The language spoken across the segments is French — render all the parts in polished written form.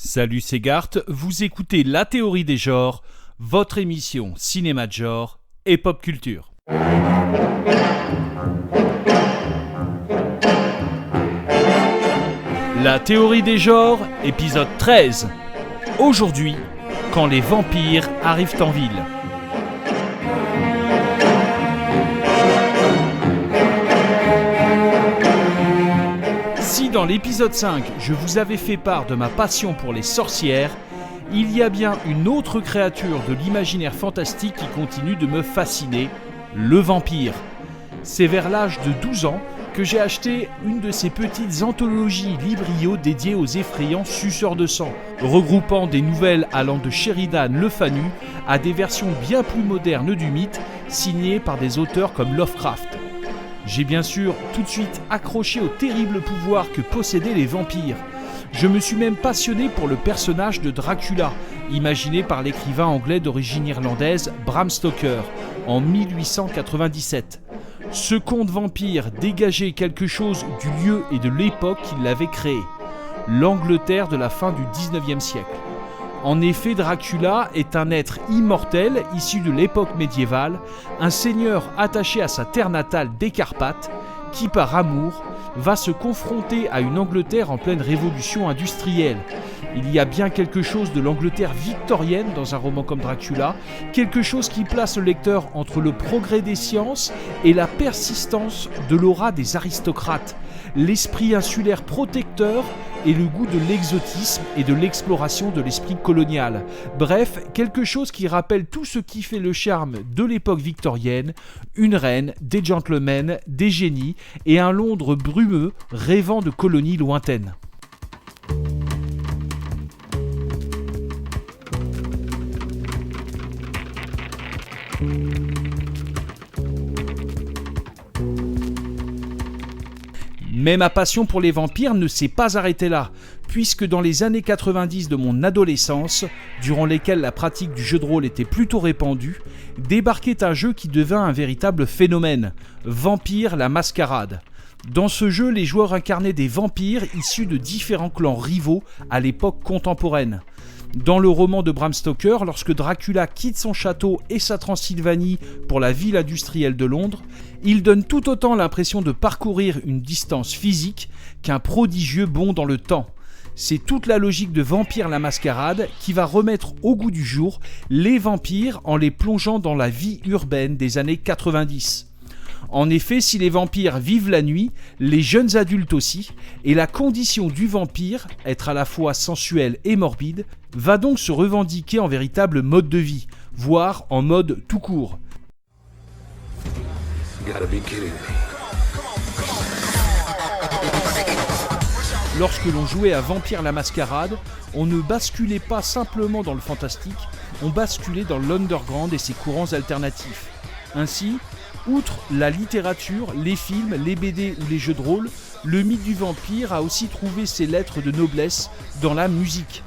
Salut, c'est Gart, vous écoutez La Théorie des genres, votre émission cinéma de genre et pop culture. La Théorie des genres, épisode 13. Aujourd'hui, quand les vampires arrivent en ville. Si dans l'épisode 5, je vous avais fait part de ma passion pour les sorcières, il y a bien une autre créature de l'imaginaire fantastique qui continue de me fasciner, le vampire. C'est vers l'âge de 12 ans que j'ai acheté une de ces petites anthologies Librio dédiées aux effrayants suceurs de sang, regroupant des nouvelles allant de Sheridan Le Fanu à des versions bien plus modernes du mythe, signées par des auteurs comme Lovecraft. J'ai bien sûr tout de suite accroché au terrible pouvoir que possédaient les vampires. Je me suis même passionné pour le personnage de Dracula, imaginé par l'écrivain anglais d'origine irlandaise Bram Stoker en 1897. Ce conte vampire dégageait quelque chose du lieu et de l'époque qui l'avait créé, l'Angleterre de la fin du 19e siècle. En effet, Dracula est un être immortel issu de l'époque médiévale, un seigneur attaché à sa terre natale des Carpates, qui par amour va se confronter à une Angleterre en pleine révolution industrielle. Il y a bien quelque chose de l'Angleterre victorienne dans un roman comme Dracula, quelque chose qui place le lecteur entre le progrès des sciences et la persistance de l'aura des aristocrates, l'esprit insulaire protecteur et le goût de l'exotisme et de l'exploration de l'esprit colonial. Bref, quelque chose qui rappelle tout ce qui fait le charme de l'époque victorienne, une reine, des gentlemen, des génies et un Londres brumeux rêvant de colonies lointaines. Mais ma passion pour les vampires ne s'est pas arrêtée là, puisque dans les années 90 de mon adolescence, durant lesquelles la pratique du jeu de rôle était plutôt répandue, débarquait un jeu qui devint un véritable phénomène, Vampire la Mascarade. Dans ce jeu, les joueurs incarnaient des vampires issus de différents clans rivaux à l'époque contemporaine. Dans le roman de Bram Stoker, lorsque Dracula quitte son château et sa Transylvanie pour la ville industrielle de Londres, il donne tout autant l'impression de parcourir une distance physique qu'un prodigieux bond dans le temps. C'est toute la logique de Vampire la Mascarade qui va remettre au goût du jour les vampires en les plongeant dans la vie urbaine des années 90. En effet, si les vampires vivent la nuit, les jeunes adultes aussi, et la condition du vampire, être à la fois sensuel et morbide, va donc se revendiquer en véritable mode de vie, voire en mode tout court. Lorsque l'on jouait à Vampire la Mascarade, on ne basculait pas simplement dans le fantastique, on basculait dans l'underground et ses courants alternatifs. Ainsi, outre la littérature, les films, les BD ou les jeux de rôle, le mythe du vampire a aussi trouvé ses lettres de noblesse dans la musique.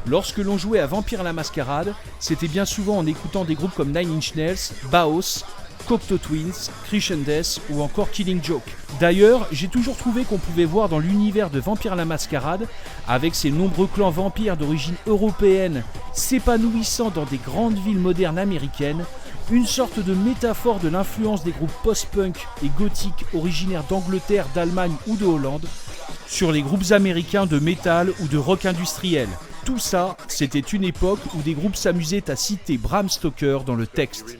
Lorsque l'on jouait à Vampire la Mascarade, c'était bien souvent en écoutant des groupes comme Nine Inch Nails, Bauhaus, Cocteau Twins, Christian Death ou encore Killing Joke. D'ailleurs, j'ai toujours trouvé qu'on pouvait voir dans l'univers de Vampire la Mascarade, avec ses nombreux clans vampires d'origine européenne s'épanouissant dans des grandes villes modernes américaines, une sorte de métaphore de l'influence des groupes post-punk et gothiques originaires d'Angleterre, d'Allemagne ou de Hollande sur les groupes américains de métal ou de rock industriel. Tout ça, c'était une époque où des groupes s'amusaient à citer Bram Stoker dans le texte.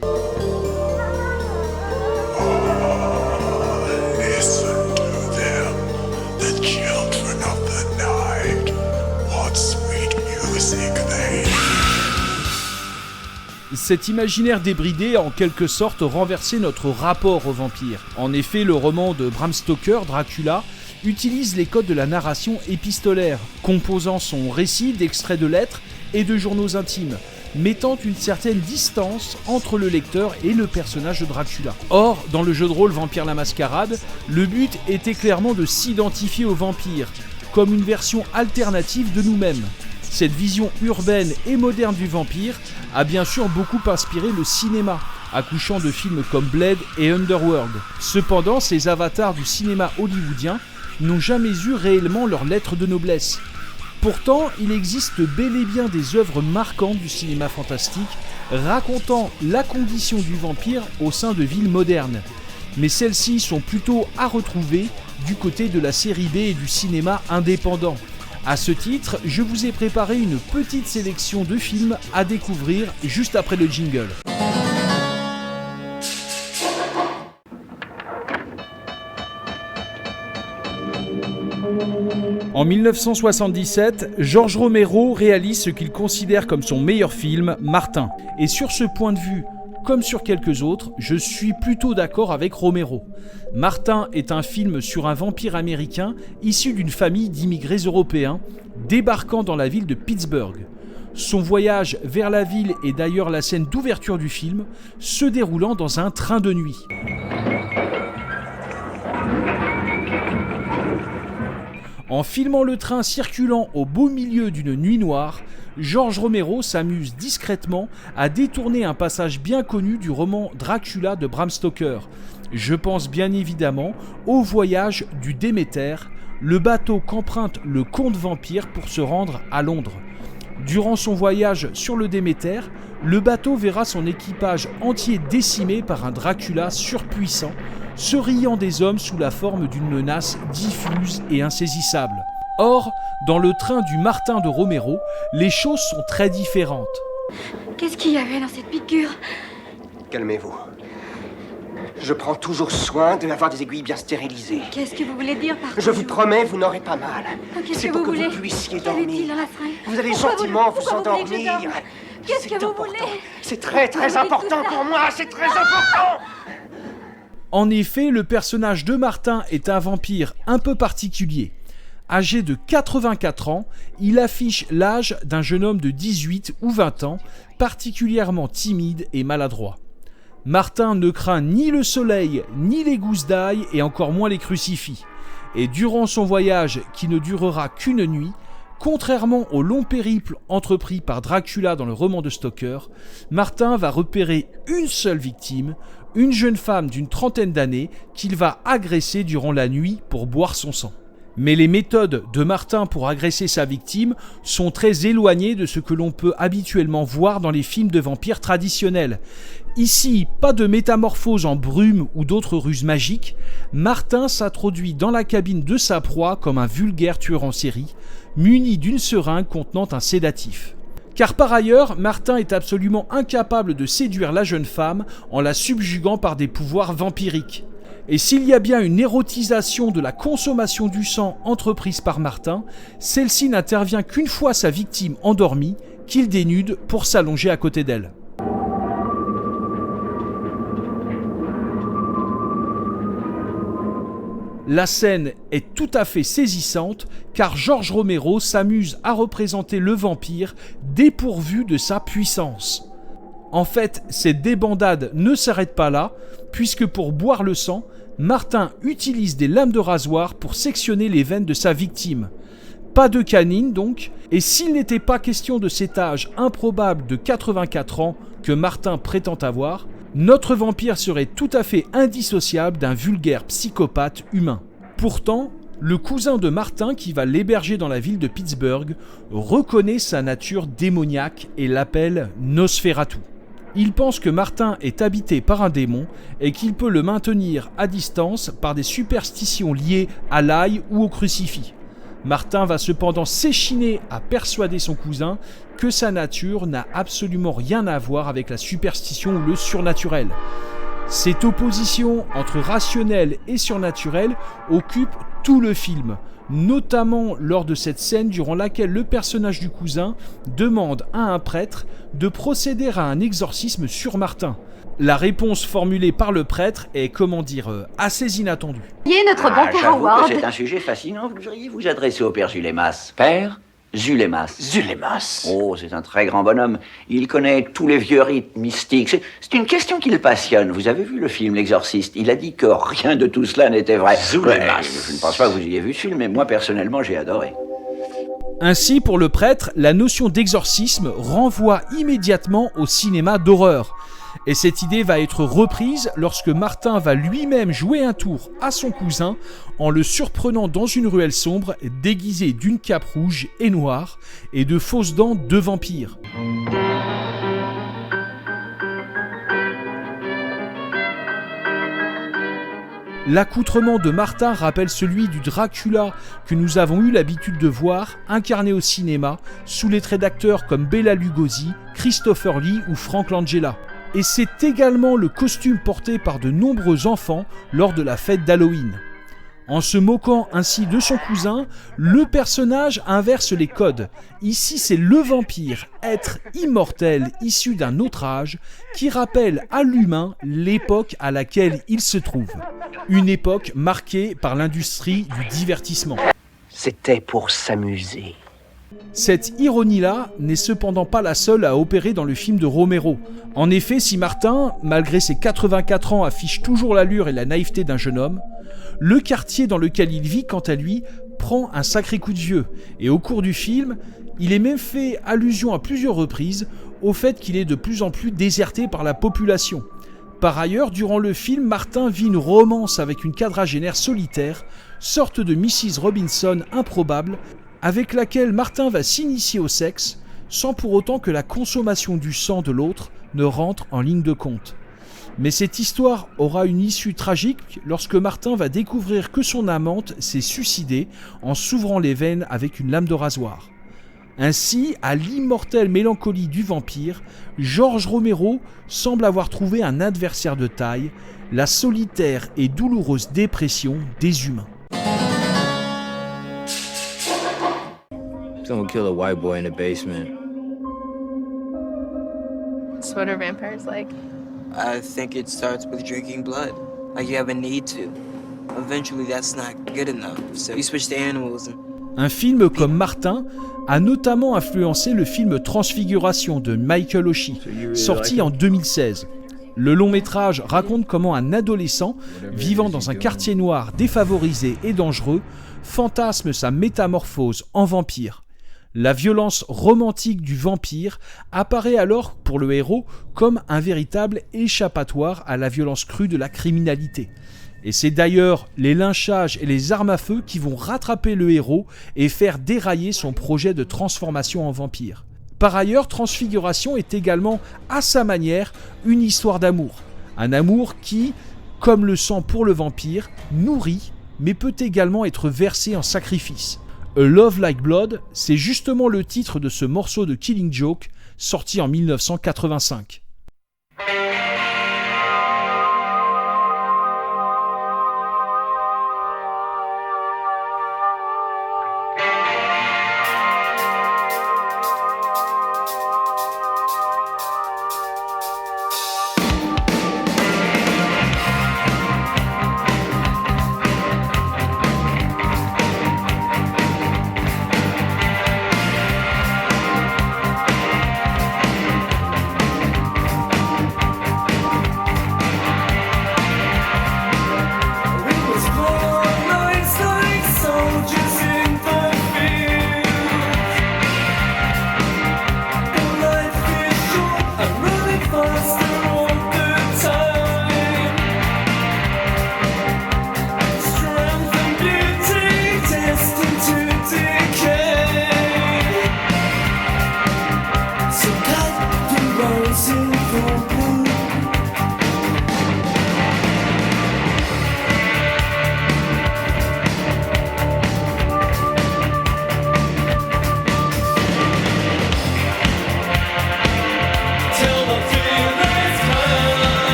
Cet imaginaire débridé a en quelque sorte renversé notre rapport aux vampires. En effet, le roman de Bram Stoker, Dracula, utilise les codes de la narration épistolaire, composant son récit d'extraits de lettres et de journaux intimes, mettant une certaine distance entre le lecteur et le personnage de Dracula. Or, dans le jeu de rôle Vampire la Mascarade, le but était clairement de s'identifier aux vampires, comme une version alternative de nous-mêmes. Cette vision urbaine et moderne du vampire a bien sûr beaucoup inspiré le cinéma, accouchant de films comme Blade et Underworld. Cependant, ces avatars du cinéma hollywoodien n'ont jamais eu réellement leur lettre de noblesse. Pourtant, il existe bel et bien des œuvres marquantes du cinéma fantastique racontant la condition du vampire au sein de villes modernes. Mais celles-ci sont plutôt à retrouver du côté de la série B et du cinéma indépendant. À ce titre, je vous ai préparé une petite sélection de films à découvrir juste après le jingle. En 1977, George Romero réalise ce qu'il considère comme son meilleur film, Martin. Et sur ce point de vue, comme sur quelques autres, je suis plutôt d'accord avec Romero. Martin est un film sur un vampire américain issu d'une famille d'immigrés européens débarquant dans la ville de Pittsburgh. Son voyage vers la ville est d'ailleurs la scène d'ouverture du film, se déroulant dans un train de nuit. En filmant le train circulant au beau milieu d'une nuit noire, George Romero s'amuse discrètement à détourner un passage bien connu du roman Dracula de Bram Stoker. Je pense bien évidemment au voyage du Déméter, le bateau qu'emprunte le comte vampire pour se rendre à Londres. Durant son voyage sur le Déméter, le bateau verra son équipage entier décimé par un Dracula surpuissant, se riant des hommes sous la forme d'une menace diffuse et insaisissable. Or, dans le train du Martin de Romero, les choses sont très différentes. Qu'est-ce qu'il y avait dans cette piqûre ? Calmez-vous. Je prends toujours soin d'avoir des aiguilles bien stérilisées. Qu'est-ce que vous voulez dire par Je vous promets, vous n'aurez pas mal. Qu'est-ce C'est que pour vous que voulez ? vous puissiez Quel est-il dormir. dans la seringue ? Vous allez Pourquoi gentiment vous pourquoi voulez que je endormir. dorme ? Qu'est-ce C'est que vous important. voulez ? C'est très Pourquoi vous dites important tout ça pour moi. C'est très important. En effet, le personnage de Martin est un vampire un peu particulier. Âgé de 84 ans, il affiche l'âge d'un jeune homme de 18 ou 20 ans, particulièrement timide et maladroit. Martin ne craint ni le soleil, ni les gousses d'ail et encore moins les crucifix. Et durant son voyage, qui ne durera qu'une nuit, contrairement au long périple entrepris par Dracula dans le roman de Stoker, Martin va repérer une seule victime, une jeune femme d'une trentaine d'années qu'il va agresser durant la nuit pour boire son sang. Mais les méthodes de Martin pour agresser sa victime sont très éloignées de ce que l'on peut habituellement voir dans les films de vampires traditionnels. Ici, pas de métamorphose en brume ou d'autres ruses magiques, Martin s'introduit dans la cabine de sa proie comme un vulgaire tueur en série, muni d'une seringue contenant un sédatif. Car par ailleurs, Martin est absolument incapable de séduire la jeune femme en la subjuguant par des pouvoirs vampiriques. Et s'il y a bien une érotisation de la consommation du sang entreprise par Martin, celle-ci n'intervient qu'une fois sa victime endormie, qu'il dénude pour s'allonger à côté d'elle. La scène est tout à fait saisissante car George Romero s'amuse à représenter le vampire dépourvu de sa puissance. En fait, cette débandade ne s'arrête pas là, puisque pour boire le sang, Martin utilise des lames de rasoir pour sectionner les veines de sa victime. Pas de canine donc, et s'il n'était pas question de cet âge improbable de 84 ans que Martin prétend avoir, notre vampire serait tout à fait indissociable d'un vulgaire psychopathe humain. Pourtant, le cousin de Martin qui va l'héberger dans la ville de Pittsburgh reconnaît sa nature démoniaque et l'appelle Nosferatu. Il pense que Martin est habité par un démon et qu'il peut le maintenir à distance par des superstitions liées à l'ail ou au crucifix. Martin va cependant s'échiner à persuader son cousin que sa nature n'a absolument rien à voir avec la superstition ou le surnaturel. Cette opposition entre rationnel et surnaturel occupe tout le film, notamment lors de cette scène durant laquelle le personnage du cousin demande à un prêtre de procéder à un exorcisme sur Martin. La réponse formulée par le prêtre est, assez inattendue. Notre bon père J'avoue Howard. que c'est un sujet fascinant. Vous devriez vous adresser au père Zulémas. Père Zulémas. Zulémas. Oh, c'est un très grand bonhomme. Il connaît tous les vieux rites mystiques. C'est une question qui le passionne. Vous avez vu le film L'Exorciste? Il a dit que rien de tout cela n'était vrai. Zulémas. Je ne pense pas que vous ayez vu ce film, mais moi, personnellement, j'ai adoré. Ainsi, pour le prêtre, la notion d'exorcisme renvoie immédiatement au cinéma d'horreur. Et cette idée va être reprise lorsque Martin va lui-même jouer un tour à son cousin en le surprenant dans une ruelle sombre déguisé d'une cape rouge et noire et de fausses dents de vampire. L'accoutrement de Martin rappelle celui du Dracula que nous avons eu l'habitude de voir, incarné au cinéma, sous les traits d'acteurs comme Bela Lugosi, Christopher Lee ou Frank Langella. Et c'est également le costume porté par de nombreux enfants lors de la fête d'Halloween. En se moquant ainsi de son cousin, le personnage inverse les codes. Ici, c'est le vampire, être immortel issu d'un autre âge, qui rappelle à l'humain l'époque à laquelle il se trouve. Une époque marquée par l'industrie du divertissement. C'était pour s'amuser. Cette ironie-là n'est cependant pas la seule à opérer dans le film de Romero. En effet, si Martin, malgré ses 84 ans, affiche toujours l'allure et la naïveté d'un jeune homme, le quartier dans lequel il vit, quant à lui, prend un sacré coup de vieux. Et au cours du film, il est même fait allusion à plusieurs reprises au fait qu'il est de plus en plus déserté par la population. Par ailleurs, durant le film, Martin vit une romance avec une quadragénaire solitaire, sorte de Mrs. Robinson improbable, avec laquelle Martin va s'initier au sexe, sans pour autant que la consommation du sang de l'autre ne rentre en ligne de compte. Mais cette histoire aura une issue tragique lorsque Martin va découvrir que son amante s'est suicidée en s'ouvrant les veines avec une lame de rasoir. Ainsi, à l'immortelle mélancolie du vampire, George Romero semble avoir trouvé un adversaire de taille, la solitaire et douloureuse dépression des humains. Someone killed a white boy in the basement. So what are vampires like? I think it starts with drinking blood. Like you have a need to. Eventually that's not good enough, so you switch to animals. Un film comme Martin a notamment influencé le film Transfiguration de Michael Oshie, sorti en 2016. Le long métrage raconte comment un adolescent, vivant dans un quartier noir défavorisé et dangereux, fantasme sa métamorphose en vampire. La violence romantique du vampire apparaît alors pour le héros comme un véritable échappatoire à la violence crue de la criminalité. Et c'est d'ailleurs les lynchages et les armes à feu qui vont rattraper le héros et faire dérailler son projet de transformation en vampire. Par ailleurs, Transfiguration est également, à sa manière, une histoire d'amour. Un amour qui, comme le sang pour le vampire, nourrit, mais peut également être versé en sacrifice. A Love Like Blood, c'est justement le titre de ce morceau de Killing Joke, sorti en 1985.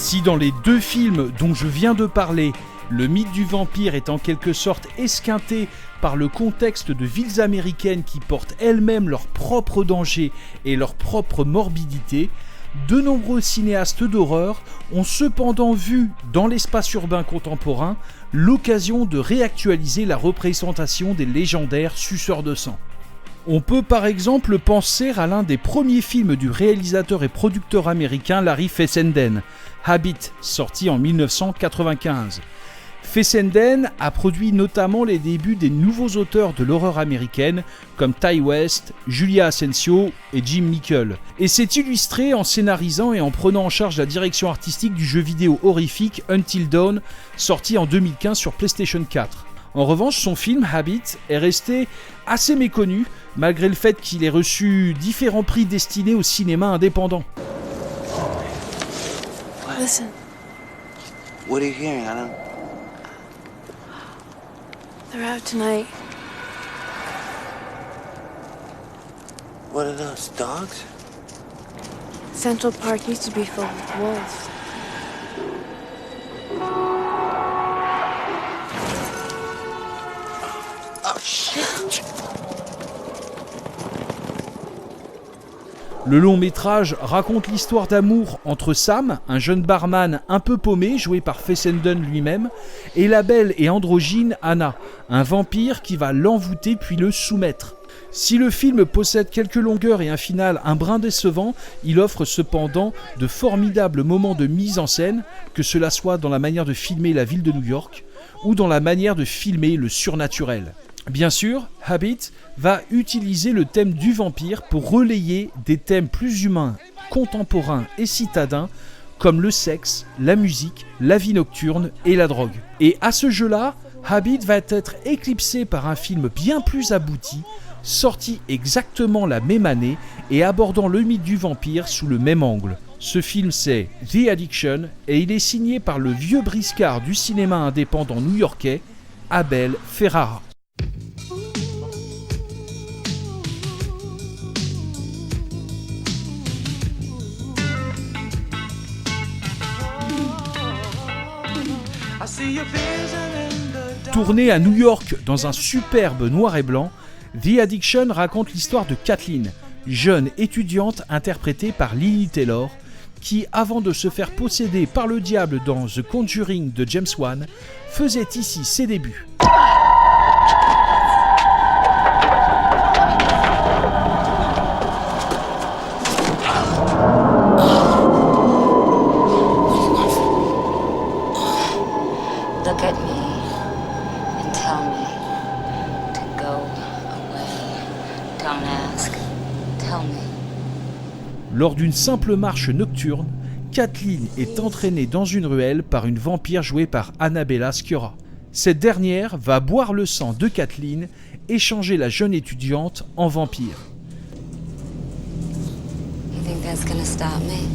Si dans les deux films dont je viens de parler, le mythe du vampire est en quelque sorte esquinté par le contexte de villes américaines qui portent elles-mêmes leurs propres dangers et leur propre morbidité, de nombreux cinéastes d'horreur ont cependant vu dans l'espace urbain contemporain l'occasion de réactualiser la représentation des légendaires suceurs de sang. On peut par exemple penser à l'un des premiers films du réalisateur et producteur américain Larry Fessenden, Habit, sorti en 1995. Fessenden a produit notamment les débuts des nouveaux auteurs de l'horreur américaine comme Ty West, Julia Asensio et Jim Nichol, et s'est illustré en scénarisant et en prenant en charge la direction artistique du jeu vidéo horrifique Until Dawn, sorti en 2015 sur PlayStation 4. En revanche, son film Habit est resté assez méconnu, malgré le fait qu'il ait reçu différents prix destinés au cinéma indépendant. Listen. What are you hearing, Anna? They're out tonight. What are those, dogs? Central Park used to be filled with wolves. Oh, shit! Le long métrage raconte l'histoire d'amour entre Sam, un jeune barman un peu paumé, joué par Fessenden lui-même, et la belle et androgyne Anna, un vampire qui va l'envoûter puis le soumettre. Si le film possède quelques longueurs et un final un brin décevant, il offre cependant de formidables moments de mise en scène, que cela soit dans la manière de filmer la ville de New York, ou dans la manière de filmer le surnaturel. Bien sûr, Habit va utiliser le thème du vampire pour relayer des thèmes plus humains, contemporains et citadins, comme le sexe, la musique, la vie nocturne et la drogue. Et à ce jeu-là, Habit va être éclipsé par un film bien plus abouti, sorti exactement la même année et abordant le mythe du vampire sous le même angle. Ce film c'est The Addiction et il est signé par le vieux briscard du cinéma indépendant new-yorkais, Abel Ferrara. Tourné à New York dans un superbe noir et blanc, The Addiction raconte l'histoire de Kathleen, jeune étudiante interprétée par Lili Taylor, qui, avant de se faire posséder par le diable dans The Conjuring de James Wan, faisait ici ses débuts. Look at me and tell me to go away. Don't ask. Tell me. Lors d'une simple marche nocturne, Kathleen est entraînée dans une ruelle par une vampire jouée par Annabella Sciorra. Cette dernière va boire le sang de Kathleen et changer la jeune étudiante en vampire. You think that's gonna stop me?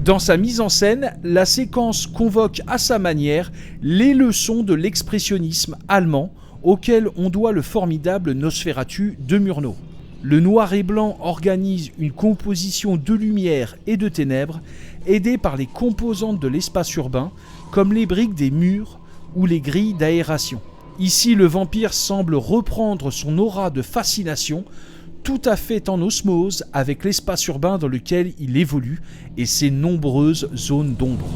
Dans sa mise en scène, la séquence convoque à sa manière les leçons de l'expressionnisme allemand auquel on doit le formidable Nosferatu de Murnau. Le noir et blanc organise une composition de lumière et de ténèbres aidée par les composantes de l'espace urbain comme les briques des murs ou les grilles d'aération. Ici, le vampire semble reprendre son aura de fascination tout à fait en osmose avec l'espace urbain dans lequel il évolue et ses nombreuses zones d'ombre.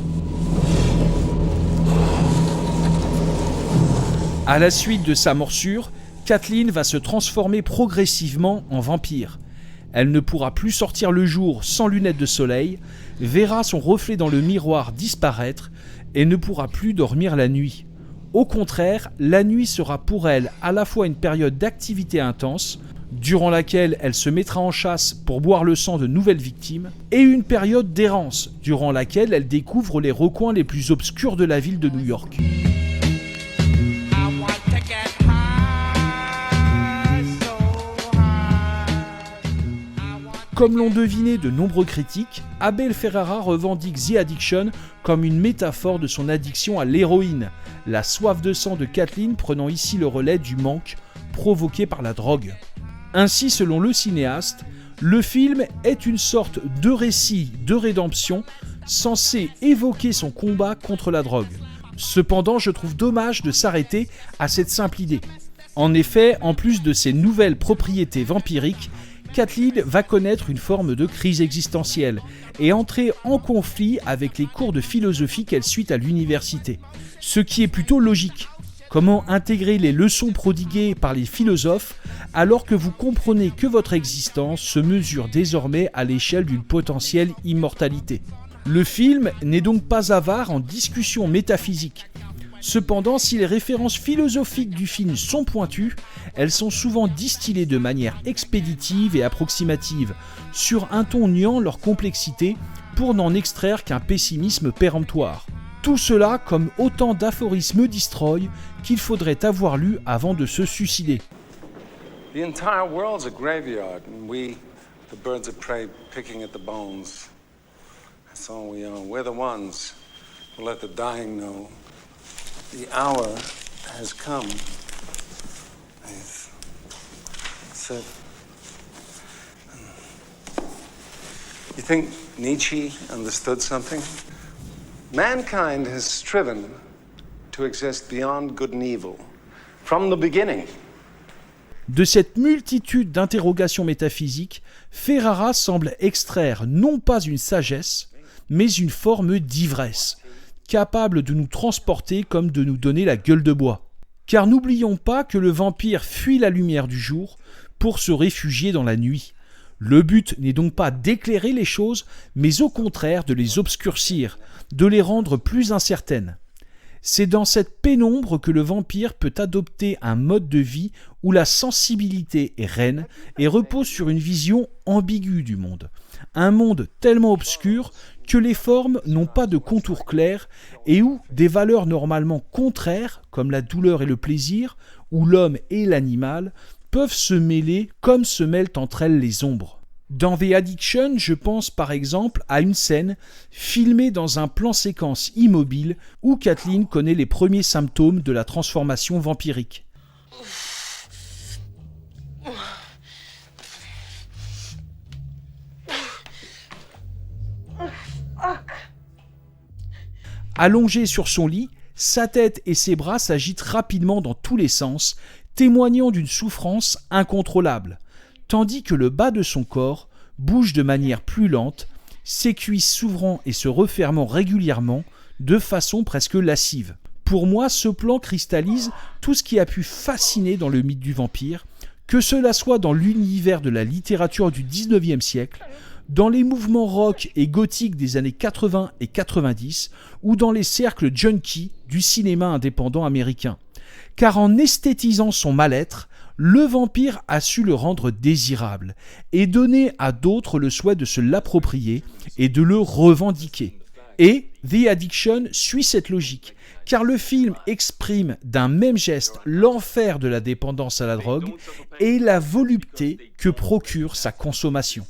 À la suite de sa morsure, Kathleen va se transformer progressivement en vampire. Elle ne pourra plus sortir le jour sans lunettes de soleil, verra son reflet dans le miroir disparaître et ne pourra plus dormir la nuit. Au contraire, la nuit sera pour elle à la fois une période d'activité intense, durant laquelle elle se mettra en chasse pour boire le sang de nouvelles victimes, et une période d'errance, durant laquelle elle découvre les recoins les plus obscurs de la ville de New York. Comme l'ont deviné de nombreux critiques, Abel Ferrara revendique The Addiction comme une métaphore de son addiction à l'héroïne, la soif de sang de Kathleen prenant ici le relais du manque provoqué par la drogue. Ainsi, selon le cinéaste, le film est une sorte de récit de rédemption censé évoquer son combat contre la drogue. Cependant, je trouve dommage de s'arrêter à cette simple idée. En effet, en plus de ses nouvelles propriétés vampiriques, Kathleen va connaître une forme de crise existentielle et entrer en conflit avec les cours de philosophie qu'elle suit à l'université. Ce qui est plutôt logique. Comment intégrer les leçons prodiguées par les philosophes alors que vous comprenez que votre existence se mesure désormais à l'échelle d'une potentielle immortalité? Le film n'est donc pas avare en discussions métaphysiques. Cependant, si les références philosophiques du film sont pointues, elles sont souvent distillées de manière expéditive et approximative, sur un ton niant leur complexité pour n'en extraire qu'un pessimisme péremptoire. Tout cela comme autant d'aphorismes destroy qu'il faudrait avoir lu avant de se suicider. The entire world's a graveyard, and we, the birds of prey, picking at the bones. That's all we are. We're the ones who let the dying know the hour has come. So, you think Nietzsche understood something? Mankind has striven to exist beyond good and evil from the beginning. De cette multitude d'interrogations métaphysiques, Ferrara semble extraire non pas une sagesse, mais une forme d'ivresse, capable de nous transporter comme de nous donner la gueule de bois. Car n'oublions pas que le vampire fuit la lumière du jour pour se réfugier dans la nuit. Le but n'est donc pas d'éclairer les choses, mais au contraire de les obscurcir, de les rendre plus incertaines. C'est dans cette pénombre que le vampire peut adopter un mode de vie où la sensibilité est reine et repose sur une vision ambiguë du monde. Un monde tellement obscur que les formes n'ont pas de contour clair et où des valeurs normalement contraires, comme la douleur et le plaisir, ou l'homme et l'animal, peuvent se mêler comme se mêlent entre elles les ombres. Dans The Addiction, je pense par exemple à une scène filmée dans un plan séquence immobile où Kathleen connaît les premiers symptômes de la transformation vampirique. Allongée sur son lit, sa tête et ses bras s'agitent rapidement dans tous les sens, témoignant d'une souffrance incontrôlable, tandis que le bas de son corps bouge de manière plus lente, ses cuisses s'ouvrant et se refermant régulièrement, de façon presque lascive. Pour moi, ce plan cristallise tout ce qui a pu fasciner dans le mythe du vampire, que cela soit dans l'univers de la littérature du 19e siècle, dans les mouvements rock et gothiques des années 80 et 90, ou dans les cercles junkies du cinéma indépendant américain. Car en esthétisant son mal-être, le vampire a su le rendre désirable et donner à d'autres le souhait de se l'approprier et de le revendiquer. Et The Addiction suit cette logique, car le film exprime d'un même geste l'enfer de la dépendance à la drogue et la volupté que procure sa consommation.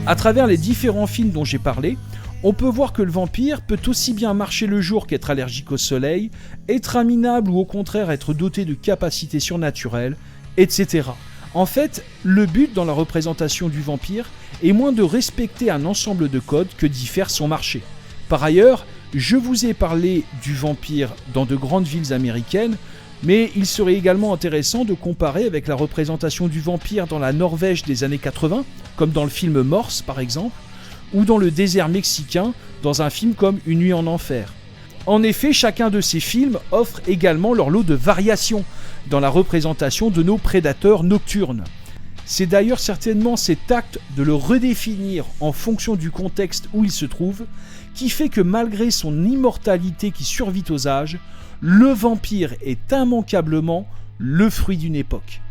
À travers les différents films dont j'ai parlé, on peut voir que le vampire peut aussi bien marcher le jour qu'être allergique au soleil, être un minable ou au contraire être doté de capacités surnaturelles, etc. En fait, le but dans la représentation du vampire est moins de respecter un ensemble de codes que d'y faire son marché. Par ailleurs, je vous ai parlé du vampire dans de grandes villes américaines, mais il serait également intéressant de comparer avec la représentation du vampire dans la Norvège des années 80, comme dans le film Morse par exemple, ou dans le désert mexicain, dans un film comme Une nuit en enfer. En effet, chacun de ces films offre également leur lot de variations dans la représentation de nos prédateurs nocturnes. C'est d'ailleurs certainement cet acte de le redéfinir en fonction du contexte où il se trouve, qui fait que malgré son immortalité qui survit aux âges, le vampire est immanquablement le fruit d'une époque.